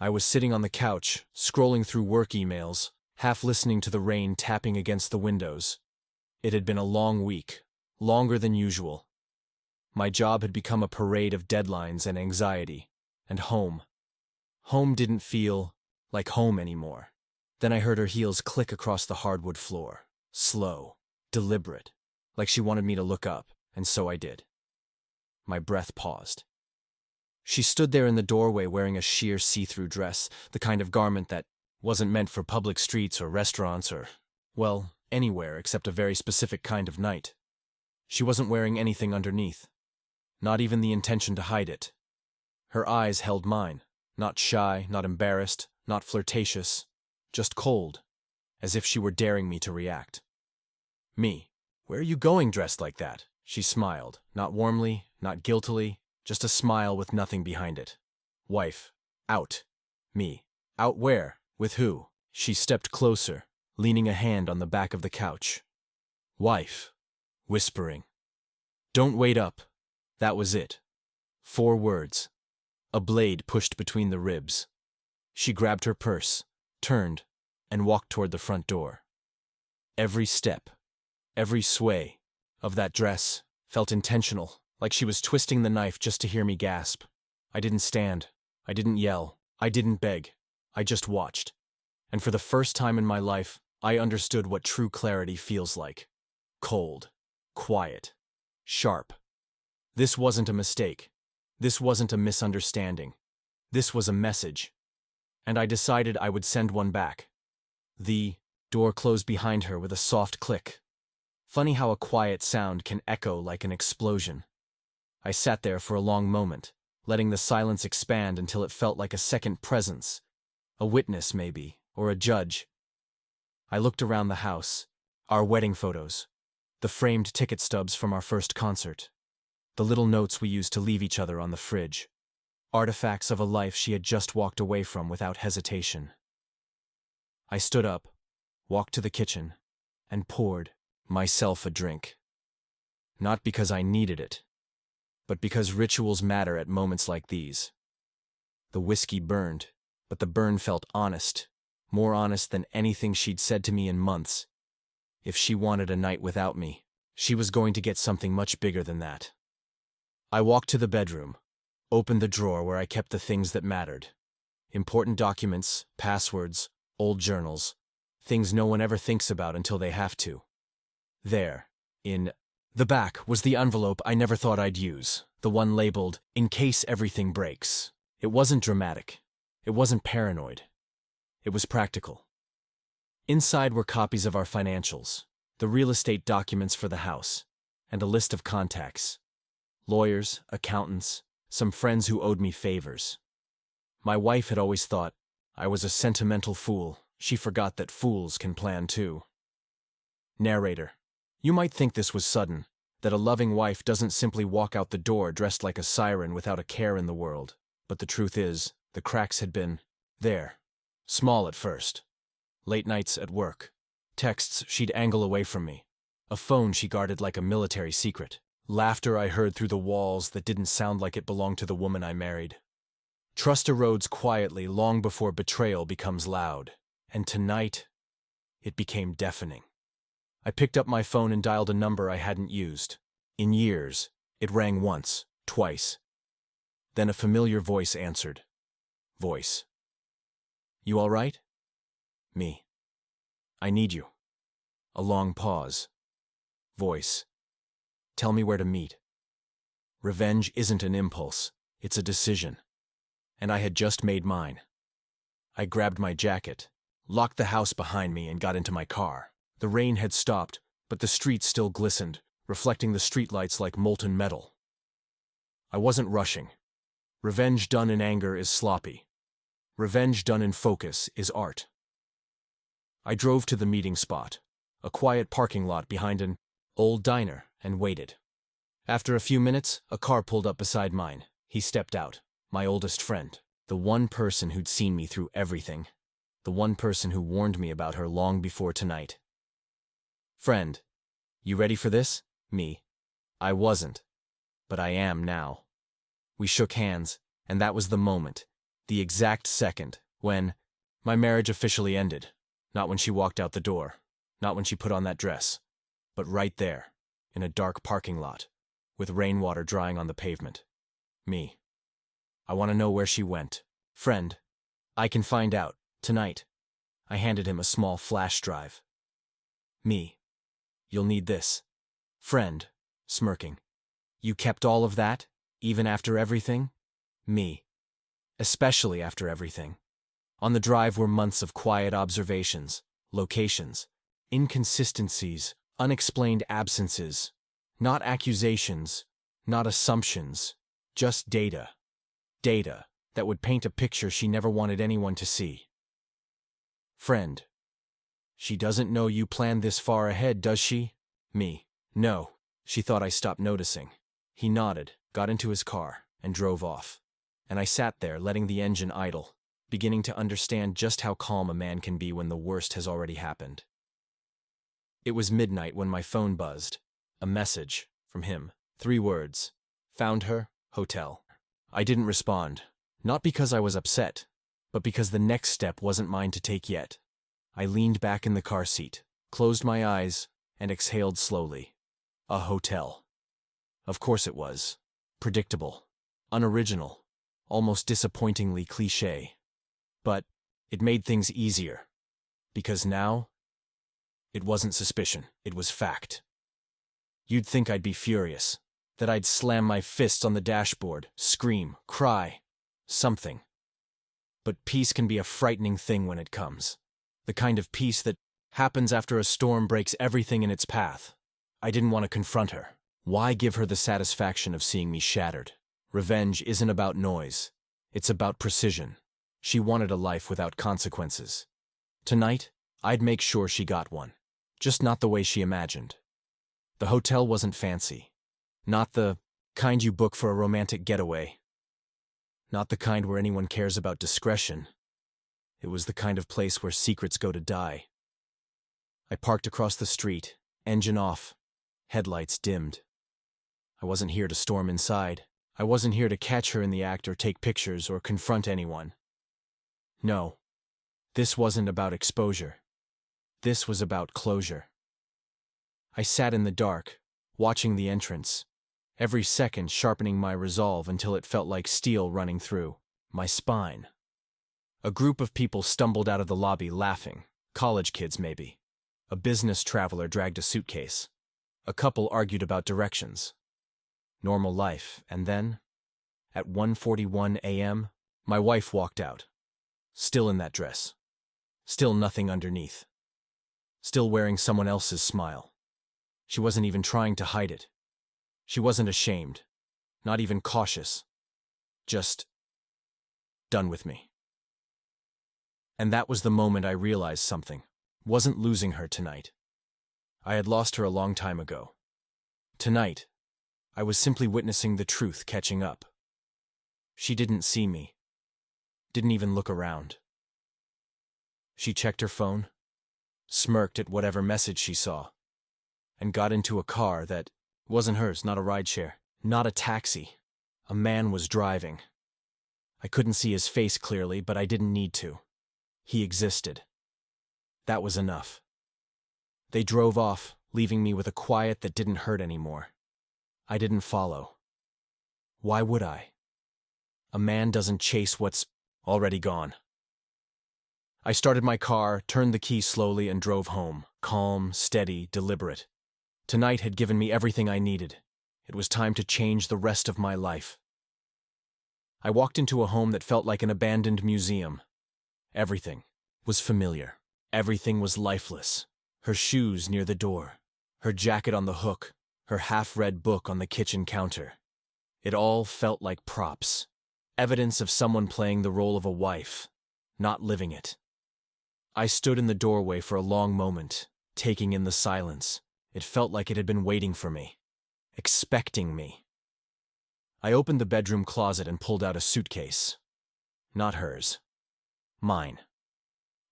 I was sitting on the couch, scrolling through work emails, half listening to the rain tapping against the windows. It had been a long week, longer than usual. My job had become a parade of deadlines and anxiety, and home. Home didn't feel like home anymore. Then I heard her heels click across the hardwood floor, slow, deliberate, like she wanted me to look up, and so I did. My breath paused. She stood there in the doorway wearing a sheer see-through dress, the kind of garment that wasn't meant for public streets or restaurants or, well, anywhere except a very specific kind of night. She wasn't wearing anything underneath, not even the intention to hide it. Her eyes held mine, not shy, not embarrassed, not flirtatious, just cold, as if she were daring me to react. Me. "Where are you going dressed like that?" She smiled, not warmly, not guiltily, just a smile with nothing behind it. "Wife. Out." Me. "Out where? With who?" She stepped closer, leaning a hand on the back of the couch. "Wife." Whispering. "Don't wait up." That was it. 4 words. A blade pushed between the ribs. She grabbed her purse, turned, and walked toward the front door. Every step, every sway of that dress felt intentional, like she was twisting the knife just to hear me gasp. I didn't stand. I didn't yell. I didn't beg. I just watched. And for the first time in my life, I understood what true clarity feels like. Cold. Quiet. Sharp. This wasn't a mistake. This wasn't a misunderstanding. This was a message. And I decided I would send one back. The door closed behind her with a soft click. Funny how a quiet sound can echo like an explosion. I sat there for a long moment, letting the silence expand until it felt like a second presence. A witness, maybe, or a judge. I looked around the house. Our wedding photos. The framed ticket stubs from our first concert. The little notes we used to leave each other on the fridge. Artifacts of a life she had just walked away from without hesitation. I stood up, walked to the kitchen, and poured myself a drink. Not because I needed it, but because rituals matter at moments like these. The whiskey burned, but the burn felt honest, more honest than anything she'd said to me in months. If she wanted a night without me, she was going to get something much bigger than that. I walked to the bedroom, opened the drawer where I kept the things that mattered. Important documents, passwords, old journals, things no one ever thinks about until they have to. There, in the back, was the envelope I never thought I'd use, the one labeled, "In case everything breaks." It wasn't dramatic. It wasn't paranoid. It was practical. Inside were copies of our financials, the real estate documents for the house, and a list of contacts. Lawyers, accountants, some friends who owed me favors. My wife had always thought I was a sentimental fool. She forgot that fools can plan too. Narrator. You might think this was sudden, that a loving wife doesn't simply walk out the door dressed like a siren without a care in the world. But the truth is, the cracks had been there. Small at first. Late nights at work. Texts she'd angle away from me. A phone she guarded like a military secret. Laughter I heard through the walls that didn't sound like it belonged to the woman I married. Trust erodes quietly long before betrayal becomes loud. And tonight, it became deafening. I picked up my phone and dialed a number I hadn't used. In years, it rang once, twice. Then a familiar voice answered. Voice. You all right? Me. I need you. A long pause. Voice. Tell me where to meet. Revenge isn't an impulse, it's a decision. And I had just made mine. I grabbed my jacket, locked the house behind me, and got into my car. The rain had stopped, but the streets still glistened, reflecting the streetlights like molten metal. I wasn't rushing. Revenge done in anger is sloppy. Revenge done in focus is art. I drove to the meeting spot, a quiet parking lot behind an old diner, and waited. After a few minutes, a car pulled up beside mine. He stepped out, my oldest friend, the one person who'd seen me through everything, the one person who warned me about her long before tonight. Friend, you ready for this? Me. I wasn't, but I am now. We shook hands, and that was the moment. The exact second when my marriage officially ended. Not when she walked out the door, not when she put on that dress, but right there, in a dark parking lot, with rainwater drying on the pavement. Me. I want to know where she went. Friend, I can find out, tonight. I handed him a small flash drive. Me. You'll need this. Friend, smirking. You kept all of that, even after everything? Me. Especially after everything. On the drive were months of quiet observations, locations, inconsistencies, unexplained absences, not accusations, not assumptions, just data. Data that would paint a picture she never wanted anyone to see. Friend. She doesn't know you planned this far ahead, does she? Me. No. She thought I stopped noticing. He nodded, got into his car, and drove off. And I sat there, letting the engine idle, beginning to understand just how calm a man can be when the worst has already happened. It was midnight when my phone buzzed. A message from him. 3 words. Found her, hotel. I didn't respond, not because I was upset, but because the next step wasn't mine to take yet. I leaned back in the car seat, closed my eyes, and exhaled slowly. A hotel. Of course it was. Predictable. Unoriginal. Almost disappointingly cliché. But it made things easier. Because now, it wasn't suspicion, it was fact. You'd think I'd be furious, that I'd slam my fists on the dashboard, scream, cry, something. But peace can be a frightening thing when it comes. The kind of peace that happens after a storm breaks everything in its path. I didn't want to confront her. Why give her the satisfaction of seeing me shattered? Revenge isn't about noise. It's about precision. She wanted a life without consequences. Tonight, I'd make sure she got one. Just not the way she imagined. The hotel wasn't fancy. Not the kind you book for a romantic getaway. Not the kind where anyone cares about discretion. It was the kind of place where secrets go to die. I parked across the street, engine off, headlights dimmed. I wasn't here to storm inside. I wasn't here to catch her in the act or take pictures or confront anyone. No, this wasn't about exposure. This was about closure. I sat in the dark, watching the entrance, every second sharpening my resolve until it felt like steel running through my spine. A group of people stumbled out of the lobby laughing, college kids maybe. A business traveler dragged a suitcase. A couple argued about directions. Normal life, and then, at 1:41 a.m., my wife walked out. Still in that dress. Still nothing underneath. Still wearing someone else's smile. She wasn't even trying to hide it. She wasn't ashamed. Not even cautious. Just done with me. And that was the moment I realized something. Wasn't losing her tonight. I had lost her a long time ago. Tonight, I was simply witnessing the truth catching up. She didn't see me. Didn't even look around. She checked her phone, smirked at whatever message she saw, and got into a car that wasn't hers, not a rideshare, not a taxi. A man was driving. I couldn't see his face clearly, but I didn't need to. He existed. That was enough. They drove off, leaving me with a quiet that didn't hurt anymore. I didn't follow. Why would I? A man doesn't chase what's already gone. I started my car, turned the key slowly, and drove home, calm, steady, deliberate. Tonight had given me everything I needed. It was time to change the rest of my life. I walked into a home that felt like an abandoned museum. Everything was familiar. Everything was lifeless. Her shoes near the door, her jacket on the hook, her half-read book on the kitchen counter. It all felt like props. Evidence of someone playing the role of a wife, not living it. I stood in the doorway for a long moment, taking in the silence. It felt like it had been waiting for me, expecting me. I opened the bedroom closet and pulled out a suitcase. Not hers. Mine.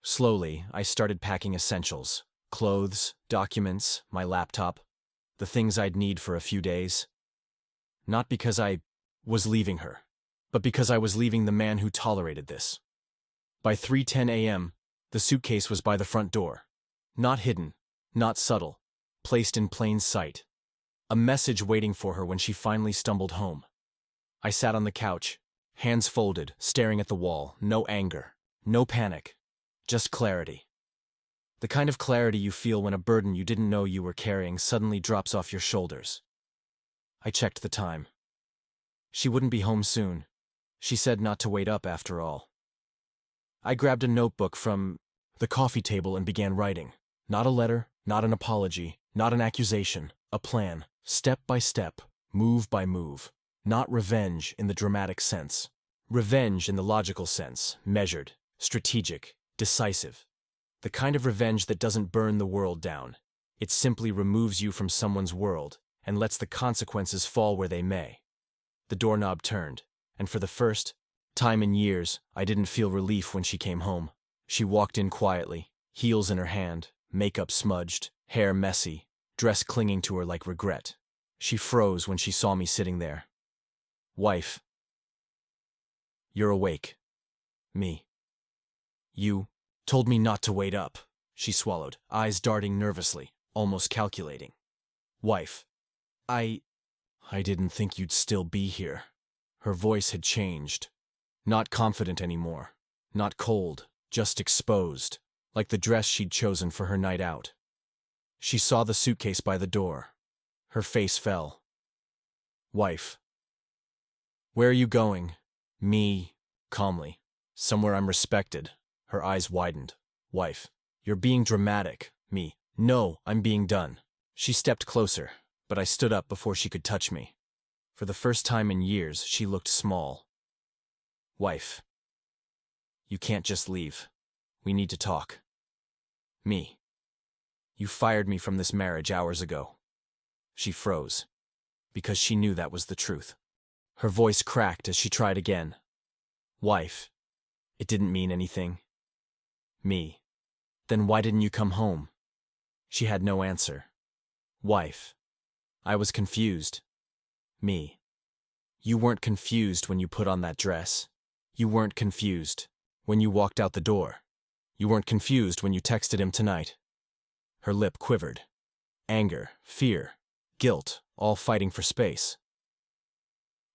Slowly, I started packing essentials. Clothes, documents, my laptop. The things I'd need for a few days. Not because I was leaving her. but because I was leaving the man who tolerated this. By 3:10 a.m., the suitcase was by the front door. Not hidden, not subtle, placed in plain sight. A message waiting for her when she finally stumbled home. I sat on the couch, hands folded, staring at the wall, no anger, no panic, just clarity. The kind of clarity you feel when a burden you didn't know you were carrying suddenly drops off your shoulders. I checked the time. She wouldn't be home soon. She said not to wait up after all. I grabbed a notebook from the coffee table and began writing. Not a letter, not an apology, not an accusation, a plan, step by step, move by move. Not revenge in the dramatic sense. Revenge in the logical sense, measured, strategic, decisive. The kind of revenge that doesn't burn the world down. It simply removes you from someone's world and lets the consequences fall where they may. The doorknob turned, and for the first time in years, I didn't feel relief when she came home. She walked in quietly, heels in her hand, makeup smudged, hair messy, dress clinging to her like regret. She froze when she saw me sitting there. Wife. You're awake. Me. You told me not to wait up, she swallowed, eyes darting nervously, almost calculating. Wife. I didn't think you'd still be here. Her voice had changed. Not confident anymore. Not cold, just exposed, like the dress she'd chosen for her night out. She saw the suitcase by the door. Her face fell. Wife. Where are you going? Me, calmly. Somewhere I'm respected. Her eyes widened. Wife. You're being dramatic. Me. No, I'm being done. She stepped closer, but I stood up before she could touch me. For the first time in years, she looked small. Wife. You can't just leave. We need to talk. Me. You fired me from this marriage hours ago. She froze, because she knew that was the truth. Her voice cracked as she tried again. Wife. It didn't mean anything. Me. Then why didn't you come home? She had no answer. Wife. I was confused. Me. You weren't confused when you put on that dress. You weren't confused when you walked out the door. You weren't confused when you texted him tonight. Her lip quivered. Anger, fear, guilt, all fighting for space.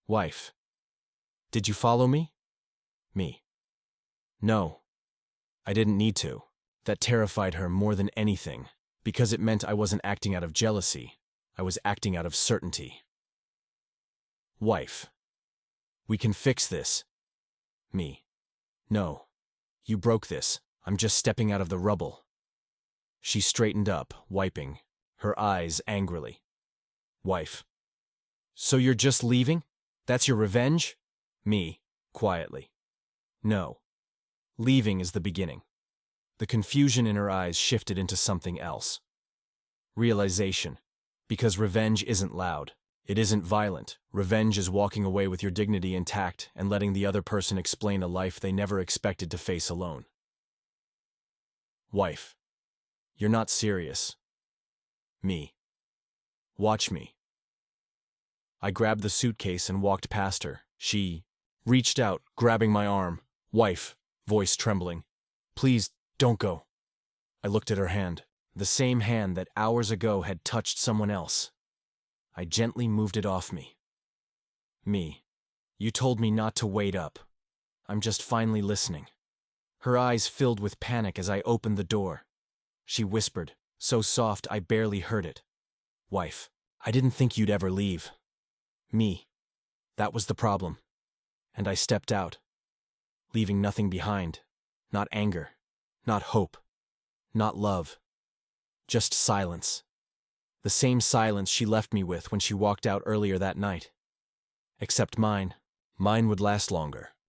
Wife. Did you follow me? Me. No. I didn't need to. That terrified her more than anything, because it meant I wasn't acting out of jealousy. I was acting out of certainty. Wife. We can fix this. Me. No. You broke this. I'm just stepping out of the rubble. She straightened up, wiping, her eyes angrily. Wife. So you're just leaving? That's your revenge? Me, quietly. No. Leaving is the beginning. The confusion in her eyes shifted into something else. Realization. Because revenge isn't loud. It isn't violent. Revenge is walking away with your dignity intact and letting the other person explain a life they never expected to face alone. Wife. You're not serious. Me. Watch me. I grabbed the suitcase and walked past her. She reached out, grabbing my arm. Wife, voice trembling. Please, don't go. I looked at her hand, the same hand that hours ago had touched someone else. I gently moved it off me. Me. You told me not to wait up. I'm just finally listening. Her eyes filled with panic as I opened the door. She whispered, so soft I barely heard it. Wife, I didn't think you'd ever leave. Me. That was the problem. And I stepped out, leaving nothing behind. Not anger, not hope, not love. Just silence. The same silence she left me with when she walked out earlier that night. Except mine would last longer.